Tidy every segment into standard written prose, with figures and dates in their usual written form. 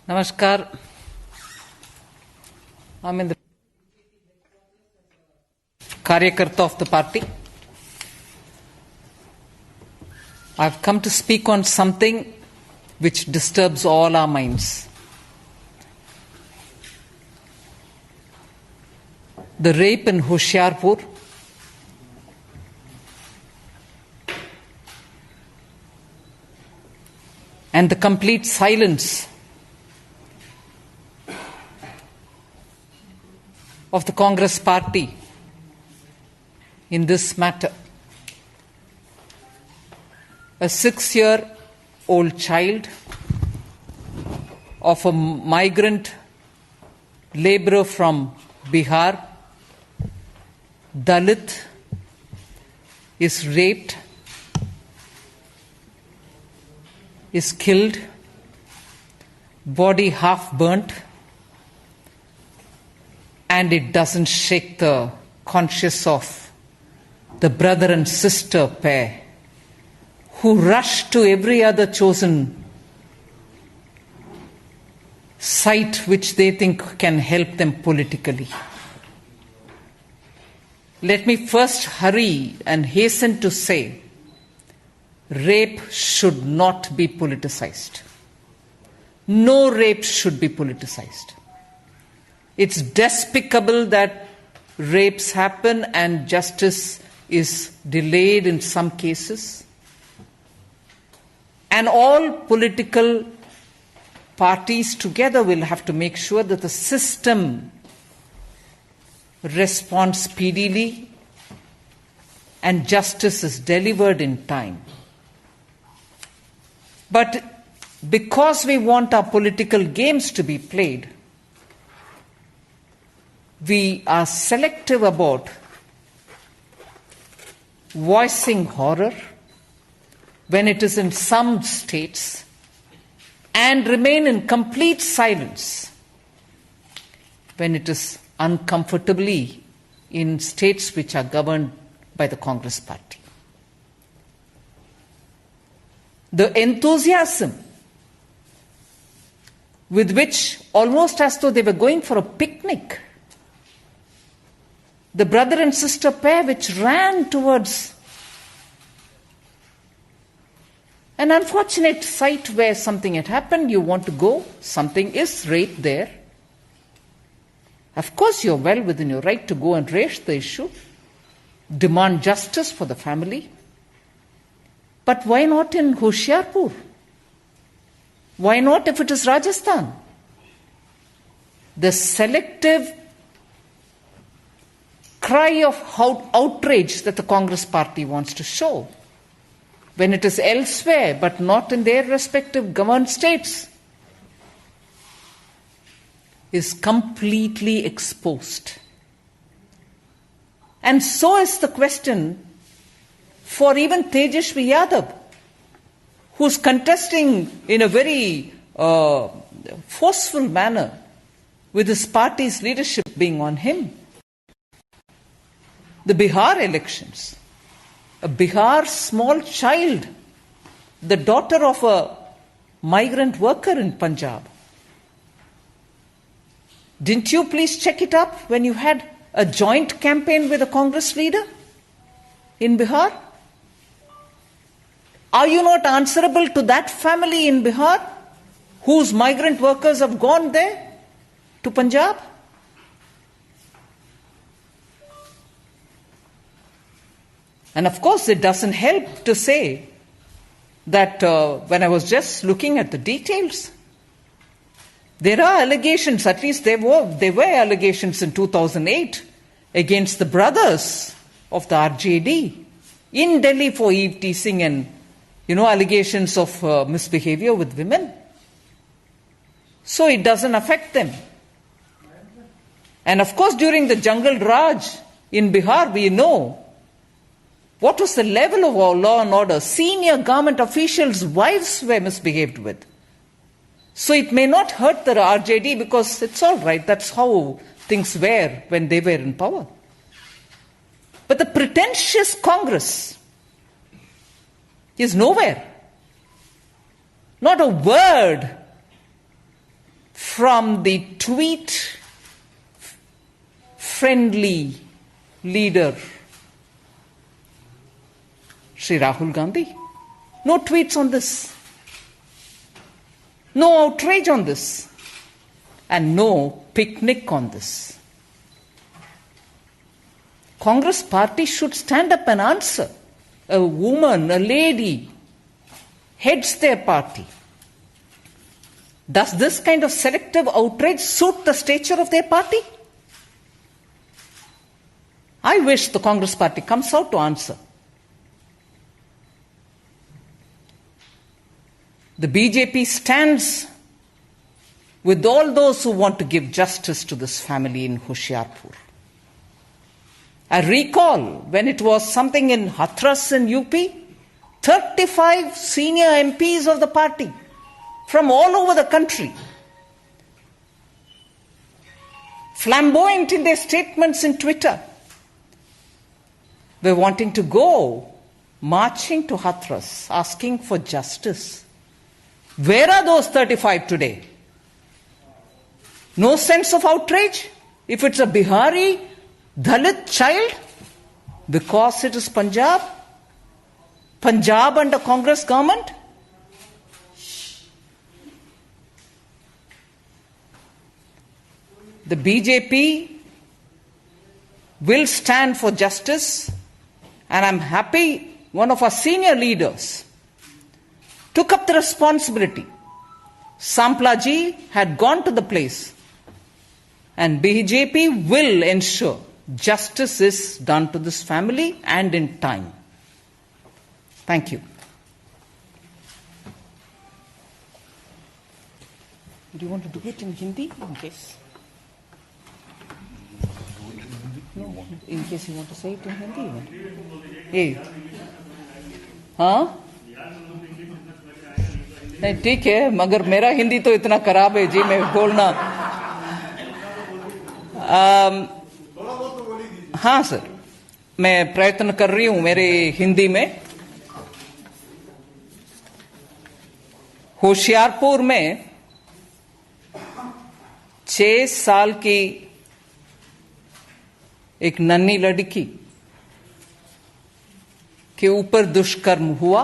Namaskar. I'm in the Karyakarta of the party. I've come to speak on something which disturbs all our minds. The rape in Hoshiarpur, and the complete silence of the Congress party in this matter. A 6-year-old child of a migrant laborer from Bihar, Dalit, is raped, is killed, body half burnt, and it doesn't shake the conscience of the brother and sister pair who rush to every other chosen site which they think can help them politically. Let me first hurry and hasten to say, rape should not be politicized. No rape should be politicized. It's despicable that rapes happen and justice is delayed in some cases. And all political parties together will have to make sure that the system responds speedily and justice is delivered in time. But because we want our political games to be played, we are selective about voicing horror when it is in some states and remain in complete silence when it is uncomfortably in states which are governed by the Congress party. The enthusiasm with which, almost as though they were going for a picnic, the brother and sister pair which ran towards an unfortunate site where something had happened, you want to go, something is rape there. Of course, you're well within your right to go and raise the issue, demand justice for the family. But why not in Hoshiarpur? Why not if it is Rajasthan? The selective cry of outrage that the Congress party wants to show when it is elsewhere but not in their respective governed states is completely exposed. And so is the question for even Tejasvi Yadav, who's contesting in a very forceful manner with his party's leadership being on him. The Bihar elections, a Bihar small child, the daughter of a migrant worker in Punjab. Didn't you please check it up when you had a joint campaign with a Congress leader in Bihar? Are you not answerable to that family in Bihar whose migrant workers have gone there to Punjab? And of course, it doesn't help to say that when I was just looking at the details, there are allegations, at least there were allegations in 2008 against the brothers of the RJD in Delhi for eve teasing and, allegations of misbehavior with women. So it doesn't affect them. And of course, during the Jungle Raj in Bihar, we know what was the level of our law and order. Senior government officials' wives were misbehaved with. So it may not hurt the RJD because it's all right. That's how things were when they were in power. But the pretentious Congress is nowhere. Not a word from the tweet friendly leader, Shri Rahul Gandhi. No tweets on this. No outrage on this. And no picnic on this. Congress party should stand up and answer. A woman, a lady, heads their party. Does this kind of selective outrage suit the stature of their party? I wish the Congress party comes out to answer. The BJP stands with all those who want to give justice to this family in Hoshiarpur. I recall when it was something in Hathras in UP, 35 senior MPs of the party from all over the country, flamboyant in their statements in Twitter, were wanting to go marching to Hathras, asking for justice. Where are those 35 today? No sense of outrage? If it's a Bihari, Dalit child, because it is Punjab under Congress government? The BJP will stand for justice, and I'm happy one of our senior leaders took up the responsibility. Sampla ji had gone to the place, and BJP will ensure justice is done to this family and in time. Thank you. Do you want to do it in Hindi in case? No, in case you want to say it in Hindi. Hey. हाँ? नहीं ठीक है, मगर मेरा हिंदी तो इतना खराब है जी, मैं बोलना हाँ सर, मैं प्रयत्न कर रही हूं मेरे हिंदी में। होशियारपुर में 6 साल की एक नन्ही लड़की के ऊपर दुष्कर्म हुआ,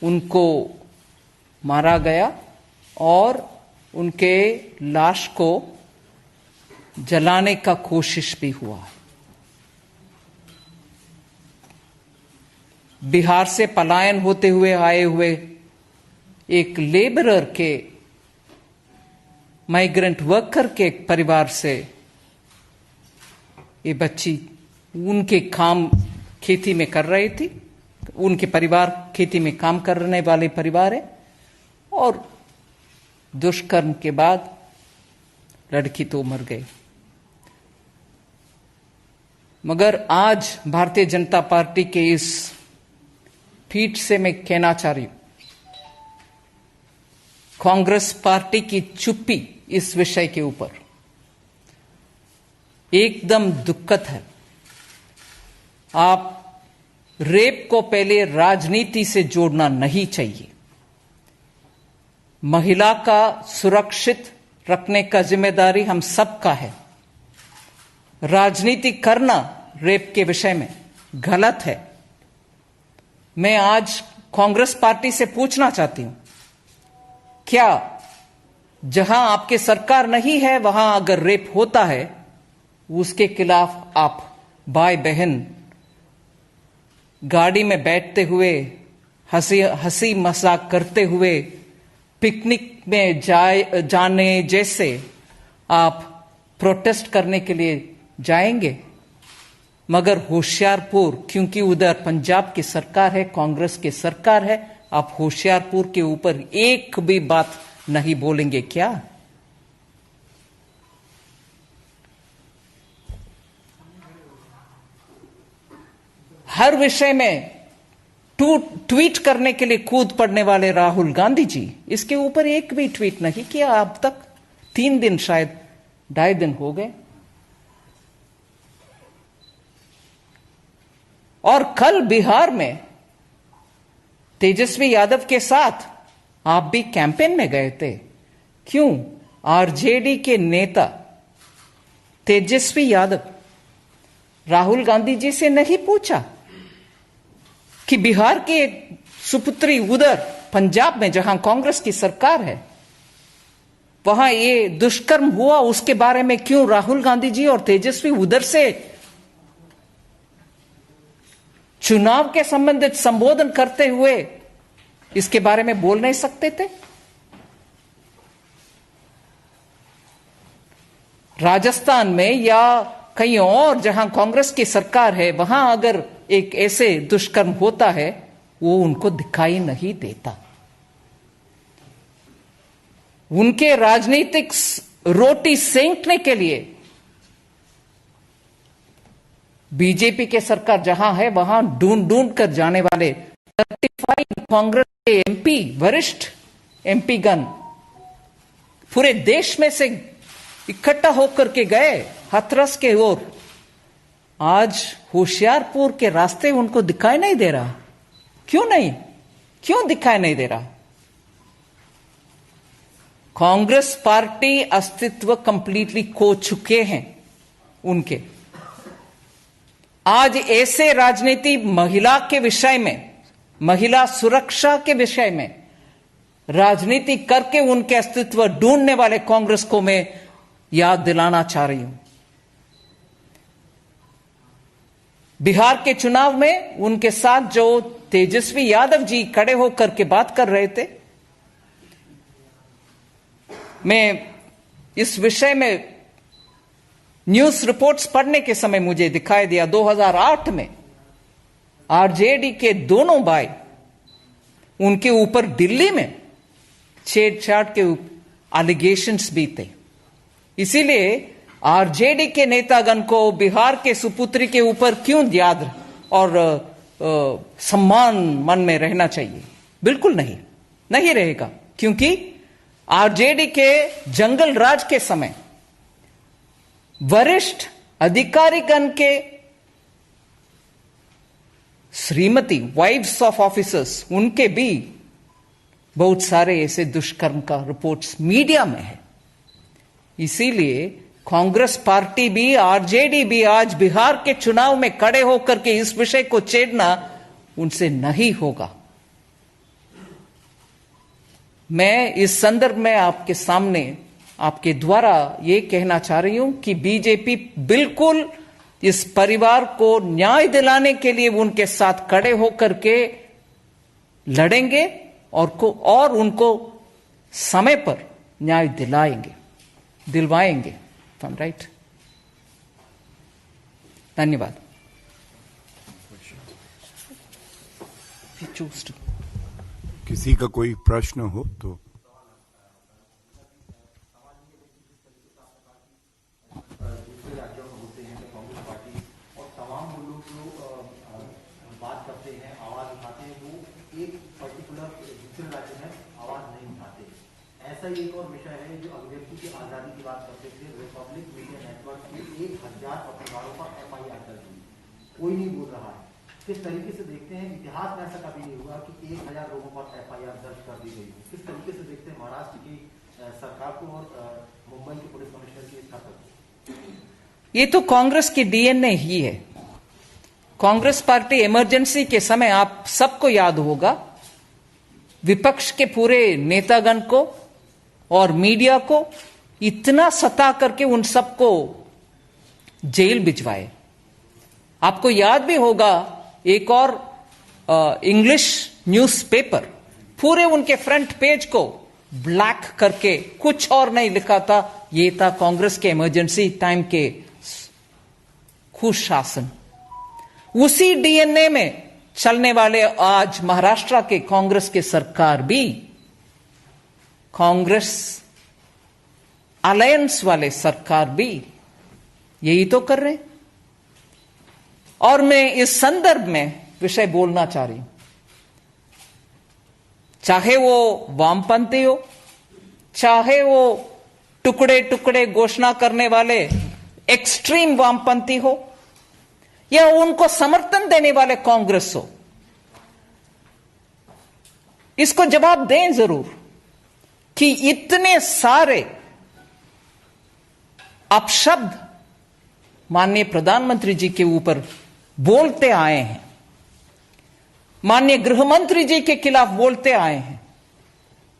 उनको मारा गया और उनके लाश को जलाने का कोशिश भी हुआ। बिहार से पलायन होते हुए आए हुए एक लेबरर के, माइग्रेंट वर्कर के परिवार से ये बच्ची उनके काम खेती में कर रही थी। उनके परिवार खेती में काम करने वाले परिवार है, और दुष्कर्म के बाद लड़की तो मर गई। मगर आज भारतीय जनता पार्टी के इस पीठ से मैं कहना चाह रही हूं, कांग्रेस पार्टी की चुप्पी इस विषय के ऊपर एकदम दुखद है। आप रेप को पहले राजनीति से जोड़ना नहीं चाहिए। महिला का सुरक्षित रखने का जिम्मेदारी हम सबका है। राजनीति करना रेप के विषय में गलत है। मैं आज कांग्रेस पार्टी से पूछना चाहती हूं, क्या जहां आपके सरकार नहीं है वहां अगर रेप होता है, उसके खिलाफ आप भाई बहन गाड़ी में बैठते हुए हंसी मजाक करते हुए पिकनिक में जाने जैसे आप प्रोटेस्ट करने के लिए जाएंगे? मगर होशियारपुर, क्योंकि उधर पंजाब की सरकार है, कांग्रेस की सरकार है, आप होशियारपुर के ऊपर एक भी बात नहीं बोलेंगे क्या? हर विषय में ट्वीट करने के लिए कूद पड़ने वाले राहुल गांधी जी, इसके ऊपर एक भी ट्वीट नहीं किया अब तक। 3 दिन, शायद 2.5 दिन हो गए। और कल बिहार में तेजस्वी यादव के साथ आप भी कैंपेन में गए थे। क्यों? आरजेडी के नेता तेजस्वी यादव राहुल गांधी जी से नहीं पूछा कि बिहार की एक सुपुत्री उधर पंजाब में जहां कांग्रेस की सरकार है वहां ये दुष्कर्म हुआ, उसके बारे में क्यों राहुल गांधी जी और तेजस्वी उधर से चुनाव के संबंधित संबोधन करते हुए इसके बारे में बोल नहीं सकते थे? राजस्थान में या कहीं और जहां कांग्रेस की सरकार है वहां अगर एक ऐसे दुष्कर्म होता है वो उनको दिखाई नहीं देता। उनके राजनीतिक रोटी सेंकने के लिए बीजेपी के सरकार जहां है वहां ढूंढ ढूंढ कर जाने वाले 35 कांग्रेस के एमपी, वरिष्ठ एमपी गण पूरे देश में से इकट्ठा होकर के गए हाथरस के ओर। आज होशियारपुर के रास्ते उनको दिखाई नहीं दे रहा। क्यों नहीं? क्यों दिखाई नहीं दे रहा? कांग्रेस पार्टी अस्तित्व कंप्लीटली खो चुके हैं उनके। आज ऐसे राजनीति महिला के विषय में, महिला सुरक्षा के विषय में राजनीति करके उनके अस्तित्व ढूंढने वाले कांग्रेस को मैं याद दिलाना चाह रही हूं। बिहार के चुनाव में उनके साथ जो तेजस्वी यादव जी खड़े होकर के बात कर रहे थे, मैं इस विषय में न्यूज रिपोर्ट्स पढ़ने के समय मुझे दिखाई दिया 2008 में आरजेडी के दोनों भाई उनके ऊपर दिल्ली में छेड़छाड़ के एलिगेशंस भी थे। इसीलिए आरजेडी के नेतागण को बिहार के सुपुत्री के ऊपर क्यों याद और सम्मान मन में रहना चाहिए? बिल्कुल नहीं, नहीं रहेगा। क्योंकि आरजेडी के जंगल राज के समय वरिष्ठ अधिकारीगण के श्रीमती, वाइव्स ऑफ ऑफिसर्स, उनके भी बहुत सारे ऐसे दुष्कर्म का रिपोर्ट्स मीडिया में है। इसीलिए कांग्रेस पार्टी भी, आरजेडी भी आज बिहार के चुनाव में खड़े होकर के इस विषय को छेड़ना उनसे नहीं होगा। मैं इस संदर्भ में आपके सामने, आपके द्वारा ये कहना चाह रही हूं कि बीजेपी बिल्कुल इस परिवार को न्याय दिलाने के लिए उनके साथ खड़े होकर के लड़ेंगे और उनको समय पर न्याय दिलवाएंगे। राइट। धन्यवाद। किसी का कोई प्रश्न हो तो ऐसा ही एक और विषय है जो अभिव्यक्ति की आजादी की बात करते थे। रिपब्लिक मीडिया नेटवर्क में 1000 पत्रकारों पर एफआईआर दर्ज हुई, कोई नहीं बोल रहा है। किस तरीके से देखते हैं? इतिहास में ऐसा कभी नहीं हुआ कि 1000 लोगों पर एफआईआर दर्ज कर दी गई। किस तरीके से देखते हैं महाराष्ट्र की सरकार को और मुंबई के पुलिस कमिश्नर की इस हरकत को? ये तो कांग्रेस की डीएनए ही है। कांग्रेस पार्टी इमरजेंसी के समय, आप सबको याद होगा, विपक्ष के पूरे नेतागण को और मीडिया को इतना सता करके उन सबको जेल भिजवाए। आपको याद भी होगा एक और इंग्लिश न्यूज़पेपर पूरे उनके फ्रंट पेज को ब्लैक करके कुछ और नहीं लिखा था, ये था कांग्रेस के इमरजेंसी टाइम के कुशासन। उसी डीएनए में चलने वाले आज महाराष्ट्र के कांग्रेस के सरकार भी, कांग्रेस अलायंस वाले सरकार भी यही तो कर रहे हैं। और मैं इस संदर्भ में विषय बोलना चाह रही हूं, चाहे वो वामपंथी हो, चाहे वो टुकड़े टुकड़े घोषणा करने वाले एक्सट्रीम वामपंथी हो, या उनको समर्थन देने वाले कांग्रेस हो, इसको जवाब दें जरूर कि इतने सारे अपशब्द माननीय प्रधानमंत्री जी के ऊपर बोलते आए हैं, माननीय गृह मंत्री जी के खिलाफ बोलते आए हैं,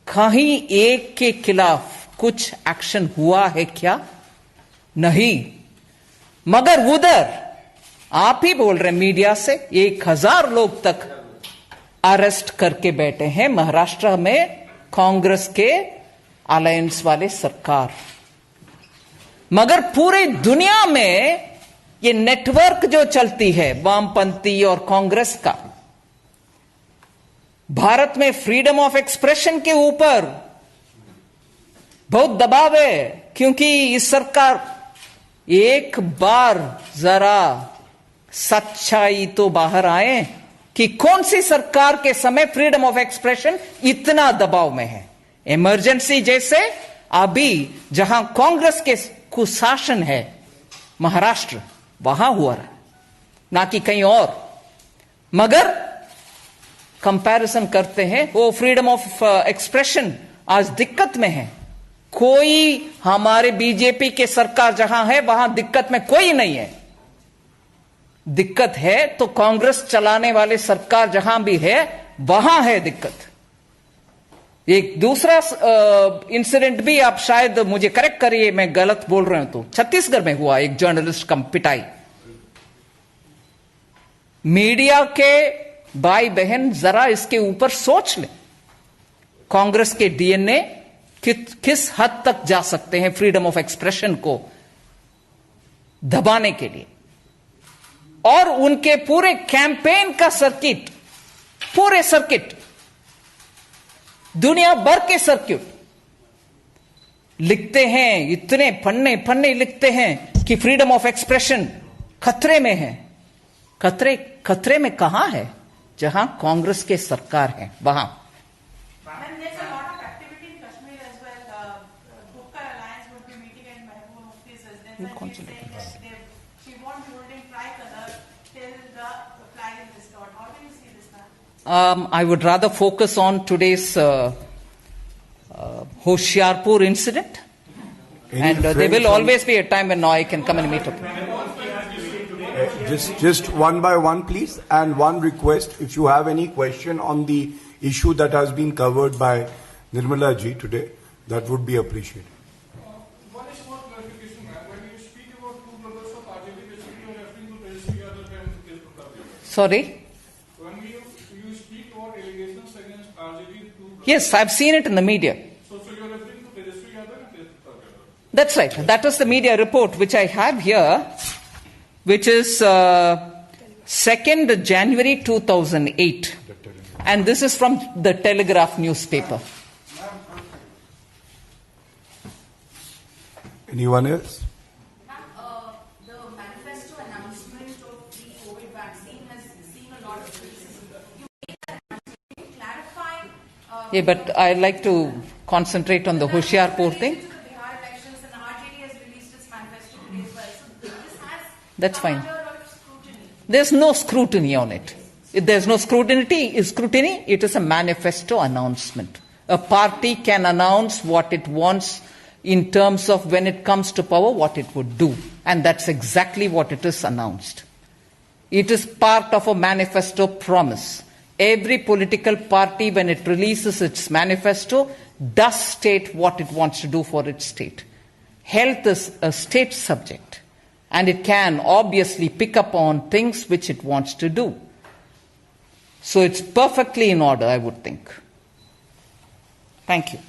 कहीं एक के खिलाफ कुछ एक्शन हुआ है क्या? नहीं। मगर उधर आप ही बोल रहे मीडिया से 1000 लोग तक अरेस्ट करके बैठे हैं महाराष्ट्र में कांग्रेस के अलायंस वाले सरकार। मगर पूरी दुनिया में ये नेटवर्क जो चलती है वामपंथी और कांग्रेस का, भारत में फ्रीडम ऑफ एक्सप्रेशन के ऊपर बहुत दबाव है, क्योंकि इस सरकार एक बार जरा सच्चाई तो बाहर आए कि कौन सी सरकार के समय फ्रीडम ऑफ एक्सप्रेशन इतना दबाव में है। इमरजेंसी जैसे अभी जहां कांग्रेस के कुशासन है महाराष्ट्र, वहां हुआ रहा, ना कि कहीं और। मगर कंपैरिजन करते हैं, वो फ्रीडम ऑफ एक्सप्रेशन आज दिक्कत में है। कोई हमारे बीजेपी के सरकार जहां है वहां दिक्कत में कोई नहीं है। दिक्कत है तो कांग्रेस चलाने वाले सरकार जहां भी है वहां है दिक्कत। एक दूसरा इंसिडेंट भी आप शायद मुझे करेक्ट करिए, मैं गलत बोल रहा हूं तो, छत्तीसगढ़ में हुआ एक जर्नलिस्ट कम पिटाई। मीडिया के भाई बहन जरा इसके ऊपर सोच ले, कांग्रेस के डीएनए किस हद तक जा सकते हैं फ्रीडम ऑफ एक्सप्रेशन को दबाने के लिए। और उनके पूरे कैंपेन का सर्किट, पूरे सर्किट, दुनिया भर के सर्किट लिखते हैं, इतने पन्ने लिखते हैं कि फ्रीडम ऑफ एक्सप्रेशन खतरे में है। खतरे में कहां है? जहां कांग्रेस के सरकार है वहां। I would rather focus on today's Hoshiarpur incident. And there will always be a time when I can come and meet up. Just one by one, please. And one request, if you have any question on the issue that has been covered by Nirmala ji today, that would be appreciated. One is more clarification, ma'am. When you speak about two brothers of RJD, basically you are referring to Tejaswi Yadav and Mukesh Pratapi. Sorry? When you speak about allegations against RJD, two brothers. Yes, I've seen it in the media. So you are referring to Tejaswi Yadav and Mukesh Pratapi. That's right. That is the media report which I have here, which is 2nd January 2008. And this is from the Telegraph newspaper. Anyone else? The manifesto announcement of the COVID vaccine has seen a lot of criticism. You make that announcement, you clarify. Yeah, but I'd like to concentrate on the Hoshiarpur thing. The Bihar elections and RJD has released its manifesto today as well. So this has That's fine. come under a lot of scrutiny. There's no scrutiny on it. If there's no scrutiny, it is a manifesto announcement. A party can announce what it wants in terms of when it comes to power, what it would do. And that's exactly what it is announced. It is part of a manifesto promise. Every political party, when it releases its manifesto, does state what it wants to do for its state. Health is a state subject, and it can obviously pick up on things which it wants to do. So it's perfectly in order, I would think. Thank you.